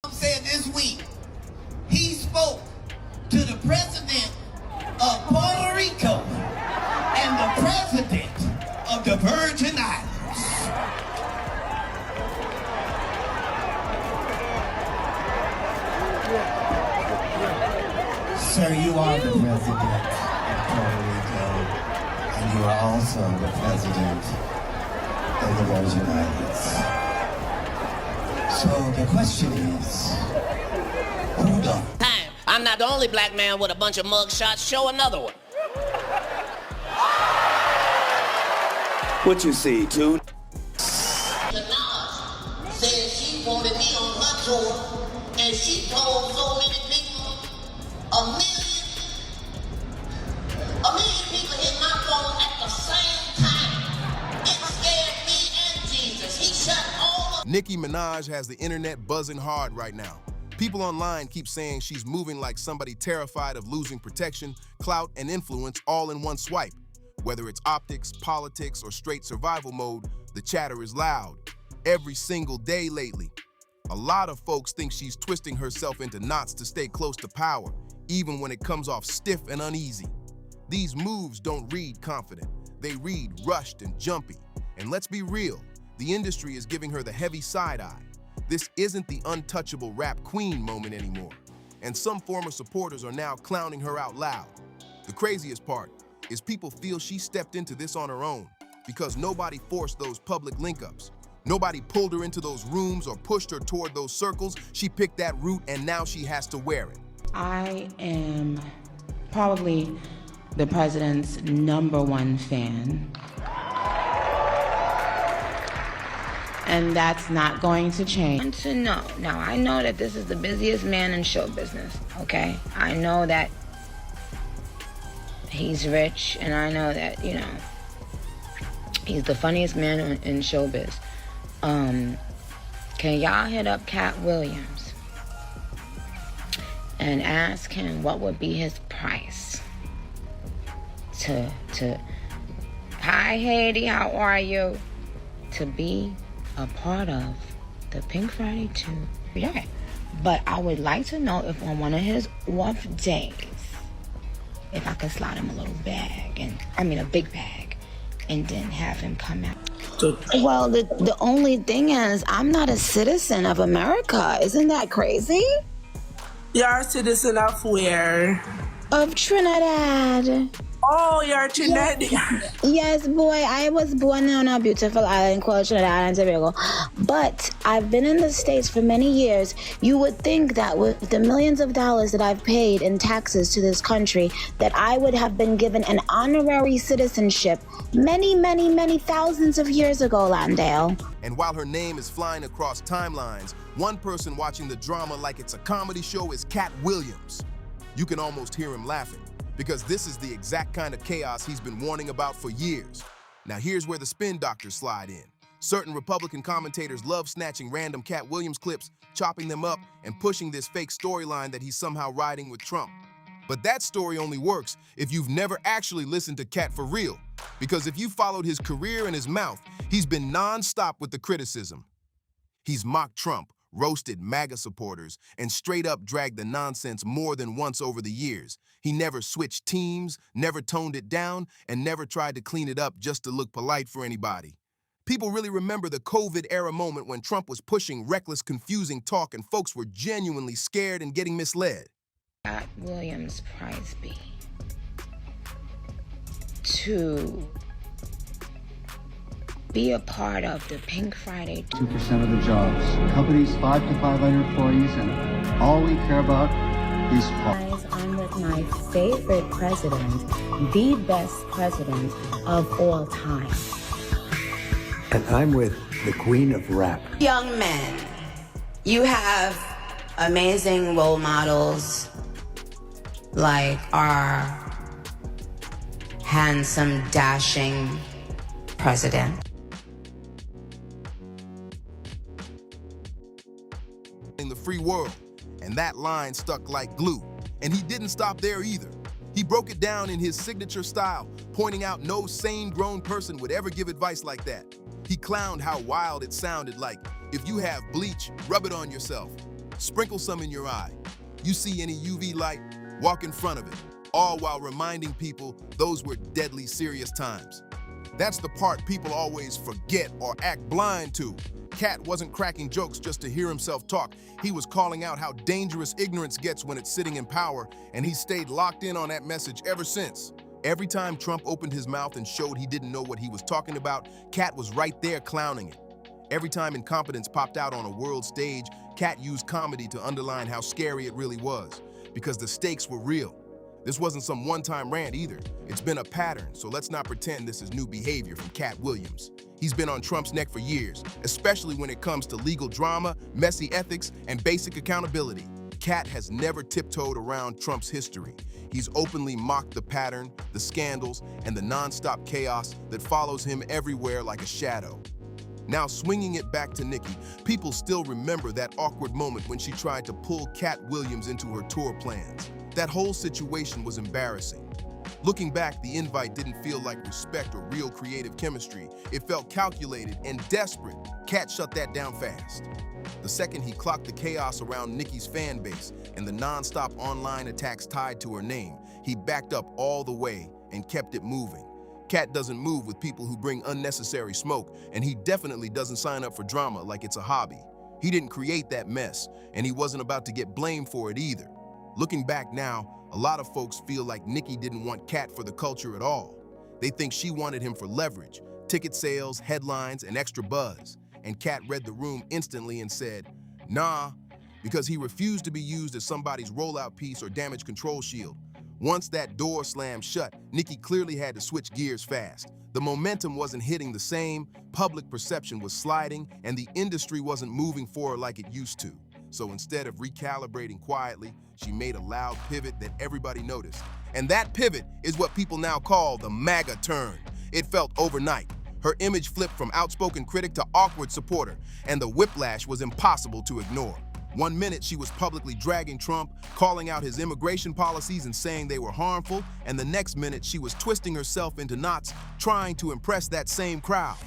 Said this week, he spoke to the president of Puerto Rico and the president of the Virgin Islands. Sir, you are the president of Puerto Rico, and you are also the president of the Virgin Islands. So the question is, who done? I'm not the only black man with a bunch of mug shots. Show another one. What you see, Toon? Minaj said she wanted me on her tour, and she told so many people, a million people hit my phone at the same time. It scared me and Jesus. He shut all of Nicki Minaj has the internet buzzing hard right now. People online keep saying she's moving like somebody terrified of losing protection, clout, and influence all in one swipe. Whether it's optics, politics, or straight survival mode, the chatter is loud. Every single day lately. A lot of folks think she's twisting herself into knots to stay close to power, even when it comes off stiff and uneasy. These moves don't read confident. They read rushed and jumpy. And let's be real, the industry is giving her the heavy side eye. This isn't the untouchable rap queen moment anymore. And some former supporters are now clowning her out loud. The craziest part is people feel she stepped into this on her own because nobody forced those public link-ups. Nobody pulled her into those rooms or pushed her toward those circles. She picked that route and now she has to wear it. I am probably the president's #1 fan. And that's not going to change. No, now I know that this is the busiest man in show business, okay? I know that he's rich, and I know that, you know, he's the funniest man in showbiz. Can y'all hit up Katt Williams and ask him what would be his price to hi Haiti, how are you, to be a part of the Pink Friday 2. Yeah. But I would like to know if on one of his off days, if I could slide him a little bag, a big bag, and then have him come out. Well, the only thing is, I'm not a citizen of America. Isn't that crazy? You're a citizen of where? Of Trinidad. Oh, you're Trinidad. Yes, boy. I was born on a beautiful island called Trinidad and Tobago. But I've been in the States for many years. You would think that with the millions of dollars that I've paid in taxes to this country, that I would have been given an honorary citizenship many, many, many thousands of years ago, Landale. And while her name is flying across timelines, one person watching the drama like it's a comedy show is Katt Williams. You can almost hear him laughing, because this is the exact kind of chaos he's been warning about for years. Now here's where the spin doctors slide in. Certain Republican commentators love snatching random Katt Williams clips, chopping them up, and pushing this fake storyline that he's somehow riding with Trump. But that story only works if you've never actually listened to Katt for real, because if you followed his career and his mouth, he's been non-stop with the criticism. He's mocked Trump, roasted MAGA supporters, and straight up dragged the nonsense more than once over the years. He never switched teams, never toned it down, and never tried to clean it up just to look polite for anybody. People really remember the COVID-era moment when Trump was pushing reckless, confusing talk and folks were genuinely scared and getting misled. Katt Williams prize be to be a part of the Pink Friday. 2% of the jobs. Companies 5 to 500 employees, and all we care about is Guys, I'm with my favorite president, the best president of all time. And I'm with the queen of rap. Young men, you have amazing role models like our handsome, dashing president. In the free world, and that line stuck like glue. And he didn't stop there either. He broke it down in his signature style, pointing out no sane grown person would ever give advice like that. He clowned how wild it sounded, like, if you have bleach, rub it on yourself. Sprinkle some in your eye. You see any UV light? Walk in front of it, all while reminding people those were deadly serious times. That's the part people always forget or act blind to. Katt wasn't cracking jokes just to hear himself talk. He was calling out how dangerous ignorance gets when it's sitting in power, and he stayed locked in on that message ever since. Every time Trump opened his mouth and showed he didn't know what he was talking about, Katt was right there clowning it. Every time incompetence popped out on a world stage, Katt used comedy to underline how scary it really was, because the stakes were real. This wasn't some one-time rant either. It's been a pattern, so let's not pretend this is new behavior from Katt Williams. He's been on Trump's neck for years, especially when it comes to legal drama, messy ethics, and basic accountability. Katt has never tiptoed around Trump's history. He's openly mocked the pattern, the scandals, and the non-stop chaos that follows him everywhere like a shadow. Now, swinging it back to Nicki, people still remember that awkward moment when she tried to pull Katt Williams into her tour plans. That whole situation was embarrassing. Looking back, the invite didn't feel like respect or real creative chemistry. It felt calculated and desperate. Katt shut that down fast. The second he clocked the chaos around Nicki's fan base and the non-stop online attacks tied to her name, he backed up all the way and kept it moving. Katt doesn't move with people who bring unnecessary smoke, and he definitely doesn't sign up for drama like it's a hobby. He didn't create that mess, and he wasn't about to get blamed for it either. Looking back now, a lot of folks feel like Nicki didn't want Katt for the culture at all. They think she wanted him for leverage, ticket sales, headlines, and extra buzz. And Katt read the room instantly and said, nah, because he refused to be used as somebody's rollout piece or damage control shield. Once that door slammed shut, Nicki clearly had to switch gears fast. The momentum wasn't hitting the same, public perception was sliding, and the industry wasn't moving forward like it used to. So instead of recalibrating quietly, she made a loud pivot that everybody noticed. And that pivot is what people now call the MAGA turn. It felt overnight. Her image flipped from outspoken critic to awkward supporter, and the whiplash was impossible to ignore. One minute she was publicly dragging Trump, calling out his immigration policies and saying they were harmful, and the next minute she was twisting herself into knots, trying to impress that same crowd.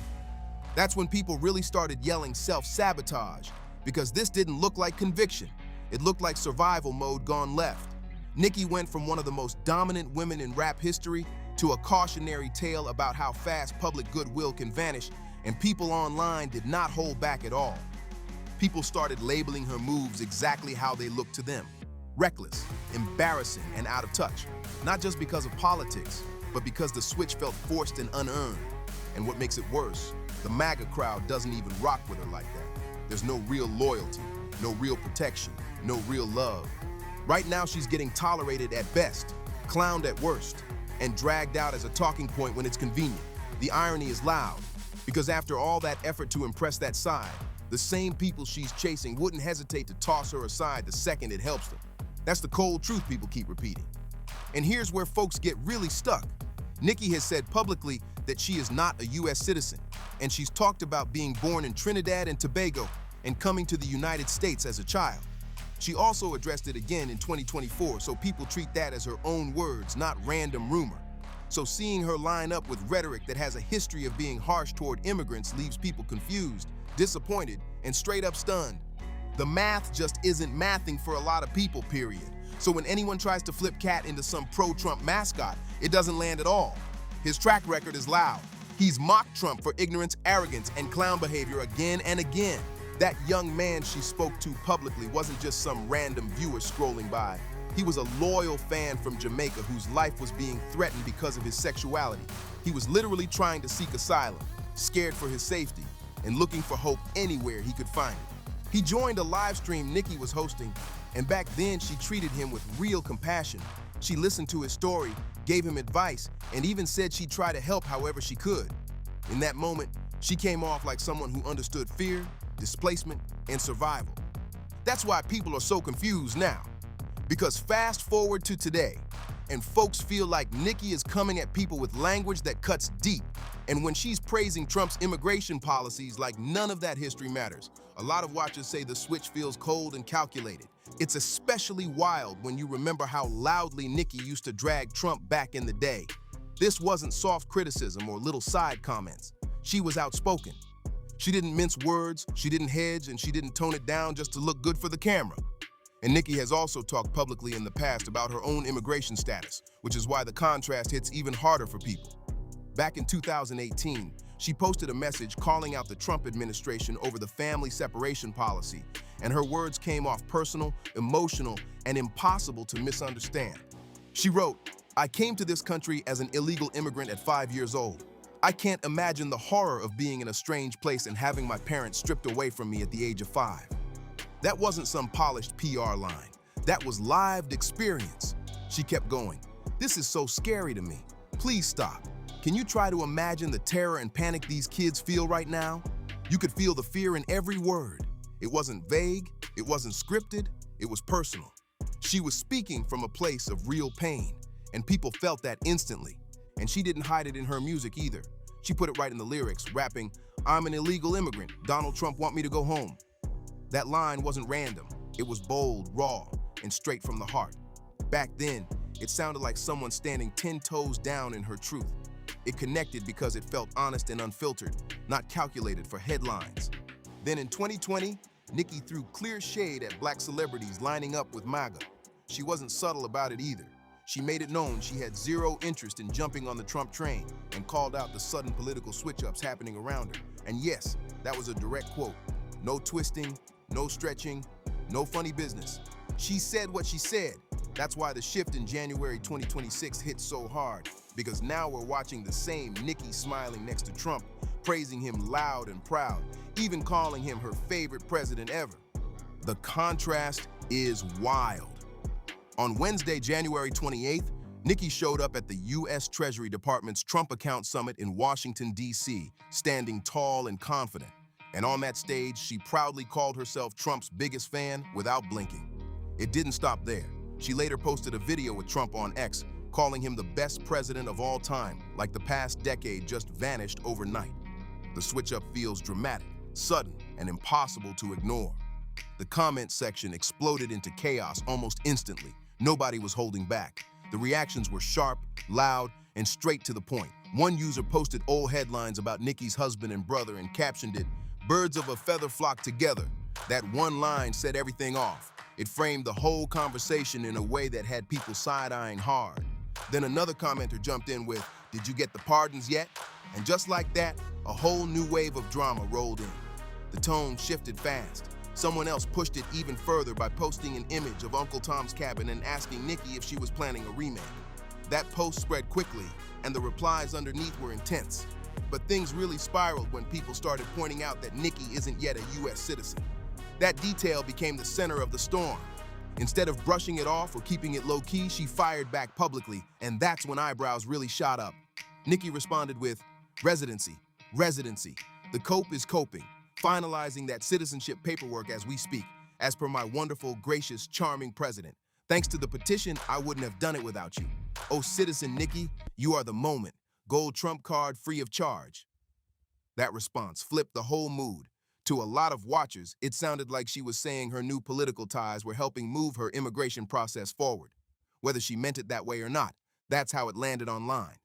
That's when people really started yelling self-sabotage, because this didn't look like conviction. It looked like survival mode gone left. Nicki went from one of the most dominant women in rap history to a cautionary tale about how fast public goodwill can vanish, and people online did not hold back at all. People started labeling her moves exactly how they looked to them: reckless, embarrassing, and out of touch. Not just because of politics, but because the switch felt forced and unearned. And what makes it worse, the MAGA crowd doesn't even rock with her like that. There's no real loyalty, no real protection, no real love. Right now she's getting tolerated at best, clowned at worst, and dragged out as a talking point when it's convenient. The irony is loud, because after all that effort to impress that side, the same people she's chasing wouldn't hesitate to toss her aside the second it helps them. That's the cold truth people keep repeating. And here's where folks get really stuck. Nicki has said publicly that she is not a U.S. citizen, and she's talked about being born in Trinidad and Tobago and coming to the United States as a child. She also addressed it again in 2024, so people treat that as her own words, not random rumor. So seeing her line up with rhetoric that has a history of being harsh toward immigrants leaves people confused, disappointed, and straight up stunned. The math just isn't mathing for a lot of people, period. So when anyone tries to flip Katt into some pro-Trump mascot, it doesn't land at all. His track record is loud. He's mocked Trump for ignorance, arrogance, and clown behavior again and again. That young man she spoke to publicly wasn't just some random viewer scrolling by. He was a loyal fan from Jamaica whose life was being threatened because of his sexuality. He was literally trying to seek asylum, scared for his safety, and looking for hope anywhere he could find it. He joined a live stream Nicki was hosting, and back then she treated him with real compassion. She listened to his story, gave him advice, and even said she'd try to help however she could. In that moment, she came off like someone who understood fear, displacement, and survival. That's why people are so confused now. Because fast forward to today, and folks feel like Nicki is coming at people with language that cuts deep. And when she's praising Trump's immigration policies like none of that history matters, a lot of watchers say the switch feels cold and calculated. It's especially wild when you remember how loudly Nicki used to drag Trump back in the day. This wasn't soft criticism or little side comments. She was outspoken. She didn't mince words, she didn't hedge, and she didn't tone it down just to look good for the camera. And Nicki has also talked publicly in the past about her own immigration status, which is why the contrast hits even harder for people. Back in 2018, she posted a message calling out the Trump administration over the family separation policy, and her words came off personal, emotional, and impossible to misunderstand. She wrote, "I came to this country as an illegal immigrant at 5 years old. I can't imagine the horror of being in a strange place and having my parents stripped away from me at the age of 5. That wasn't some polished PR line. That was lived experience." She kept going, "This is so scary to me. Please stop. Can you try to imagine the terror and panic these kids feel right now? You could feel the fear in every word. It wasn't vague, it wasn't scripted, it was personal." She was speaking from a place of real pain, and people felt that instantly. And she didn't hide it in her music either. She put it right in the lyrics, rapping, "I'm an illegal immigrant. Donald Trump want me to go home." That line wasn't random. It was bold, raw, and straight from the heart. Back then, it sounded like someone standing 10 toes down in her truth. It connected because it felt honest and unfiltered, not calculated for headlines. Then in 2020, Nicki threw clear shade at black celebrities lining up with MAGA. She wasn't subtle about it either. She made it known she had zero interest in jumping on the Trump train and called out the sudden political switch-ups happening around her. And yes, that was a direct quote. No twisting, no stretching, no funny business. She said what she said. That's why the shift in January 2026 hit so hard, because now we're watching the same Nicki smiling next to Trump, praising him loud and proud, even calling him her favorite president ever. The contrast is wild. On Wednesday, January 28th, Nicki showed up at the U.S. Treasury Department's Trump Account Summit in Washington, D.C., standing tall and confident. And on that stage, she proudly called herself Trump's biggest fan without blinking. It didn't stop there. She later posted a video with Trump on X, calling him the best president of all time, like the past decade just vanished overnight. The switch-up feels dramatic, sudden, and impossible to ignore. The comment section exploded into chaos almost instantly. Nobody was holding back. The reactions were sharp, loud, and straight to the point. One user posted old headlines about Nicki's husband and brother and captioned it, "Birds of a feather flock together." That one line set everything off. It framed the whole conversation in a way that had people side-eyeing hard. Then another commenter jumped in with, "Did you get the pardons yet?" And just like that, a whole new wave of drama rolled in. The tone shifted fast. Someone else pushed it even further by posting an image of Uncle Tom's Cabin and asking Nicki if she was planning a remake. That post spread quickly, and the replies underneath were intense. But things really spiraled when people started pointing out that Nicki isn't yet a U.S. citizen. That detail became the center of the storm. Instead of brushing it off or keeping it low-key, she fired back publicly, and that's when eyebrows really shot up. Nicki responded with, "Residency, residency. The cope is coping, finalizing that citizenship paperwork as we speak, as per my wonderful, gracious, charming president. Thanks to the petition, I wouldn't have done it without you. Oh, citizen Nicki, you are the moment. Gold Trump card free of charge." That response flipped the whole mood. To a lot of watchers, it sounded like she was saying her new political ties were helping move her immigration process forward. Whether she meant it that way or not, that's how it landed online.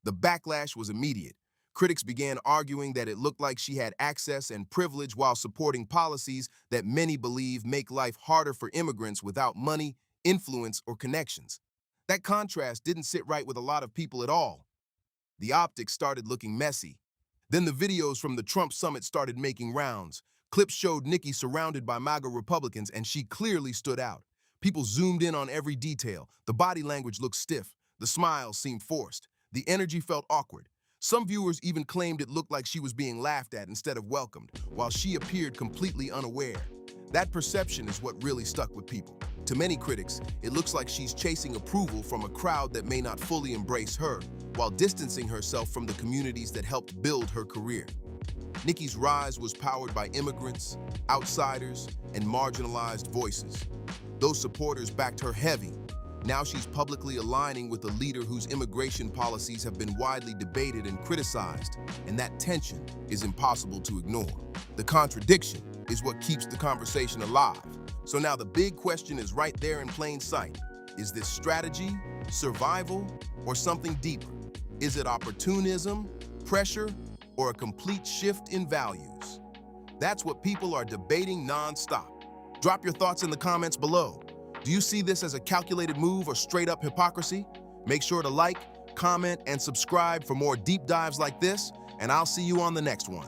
The backlash was immediate. Critics began arguing that it looked like she had access and privilege while supporting policies that many believe make life harder for immigrants without money, influence, or connections. That contrast didn't sit right with a lot of people at all. The optics started looking messy. Then the videos from the Trump summit started making rounds. Clips showed Nicki surrounded by MAGA Republicans, and she clearly stood out. People zoomed in on every detail. The body language looked stiff. The smiles seemed forced. The energy felt awkward. Some viewers even claimed it looked like she was being laughed at instead of welcomed, while she appeared completely unaware. That perception is what really stuck with people. To many critics, it looks like she's chasing approval from a crowd that may not fully embrace her, while distancing herself from the communities that helped build her career. Nicki's rise was powered by immigrants, outsiders, and marginalized voices. Those supporters backed her heavy. Now she's publicly aligning with a leader whose immigration policies have been widely debated and criticized, and that tension is impossible to ignore. The contradiction is what keeps the conversation alive. So now the big question is right there in plain sight. Is this strategy, survival, or something deeper? Is it opportunism, pressure, or a complete shift in values? That's what people are debating nonstop. Drop your thoughts in the comments below. Do you see this as a calculated move or straight up hypocrisy? Make sure to like, comment, and subscribe for more deep dives like this, and I'll see you on the next one.